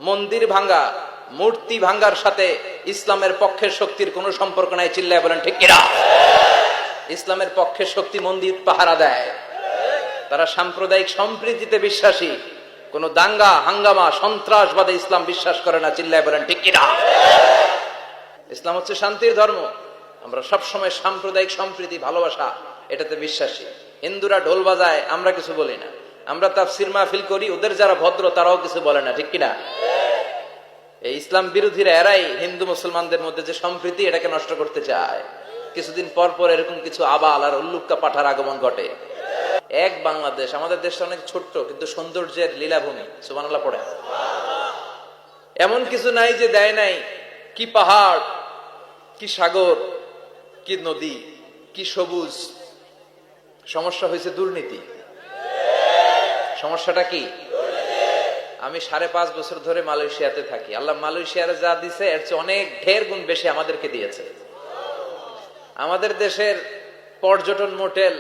মন্দির ভাঙ্গা, মূর্তি ভাঙ্গার সাথে ইসলামের পক্ষের শক্তির কোনো সম্পর্ক নাই। চিল্লায় বলেন ঠিক কিনা? ইসলামের পক্ষের শক্তি মন্দির পাহারা দেয়। তারা সাম্প্রদায়িক সম্প্রীতিতে বিশ্বাসী, কোন দাঙ্গা হাঙ্গামা সন্ত্রাসবাদে ইসলাম বিশ্বাস করে না। চিল্লায় বলেন ঠিক কিনা? ইসলাম হচ্ছে শান্তির ধর্ম। আমরা সবসময় সাম্প্রদায়িক সম্প্রীতি, ভালোবাসা এটাতে বিশ্বাসী। হিন্দুরা ঢোল বাজায়, আমরা কিছু বলি না। আমরা তাফসীর মাহফিল করি, ওদের যারা ভদ্র তারাও কিছু বলে না। ঠিক কিনা? এই ইসলাম বিরোধীরা এরাই হিন্দু মুসলমানদের মধ্যে যে সম্প্রীতি এটাকে নষ্ট করতে চায়। কিছুদিন পর পর এরকম কিছু আবাল আর উল্লুক্কা পাঠার আগমন ঘটে। এক বাংলাদেশ, আমাদের দেশটা অনেক ছোট্ট কিন্তু সৌন্দর্যের লীলাভূমি। সুবহানাল্লাহ পড়ে। এমন কিছু নাই যে দেয় নাই। কি পাহাড়, কি সাগর, কি নদী, কি সবুজ। সমস্যা হয়েছে দুর্নীতি। সমস্যাটা কি? আমি 5.5 বছর ধরে মালয়েশিয়াতে থাকি। আল্লাহ মালয়েশিয়ার যা দিছে এর চেয়ে অনেক ঢের গুণ বেশি আমাদেরকে দিয়েছে। আমাদের দেশের পর্যটন মোটেল,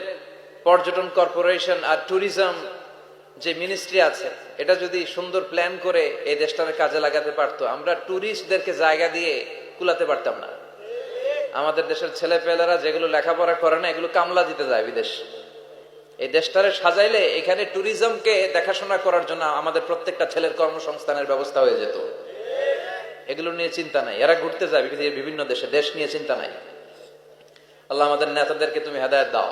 পর্যটন কর্পোরেশন আর ট্যুরিজম যে মিনিস্ট্রি আছে, এটা যদি সুন্দর প্ল্যান করে এই দেশটাকে কাজে লাগাতে পারতো, আমরা ট্যুরিস্টদেরকে জায়গা দিয়ে কুলাতে পারতাম না। আমাদের দেশের ছেলে পেলেরা যেগুলো লেখাপড়া করে না, এগুলো কামলা দিতে যায় বিদেশ। এই দেশটারে সাজাইলে এখানে ট্যুরিজমকে দেখাশোনা করার জন্য আমাদের প্রত্যেকটা ছেলের কর্মসংস্থানের ব্যবস্থা হয়ে যেত। এগুলো নিয়ে চিন্তা নাই। এরা ঘুরতে যায় বিভিন্ন দেশে, দেশ নিয়ে চিন্তা নাই। আল্লাহ আমাদের নেতাদেরকে তুমি হেদায়েত দাও।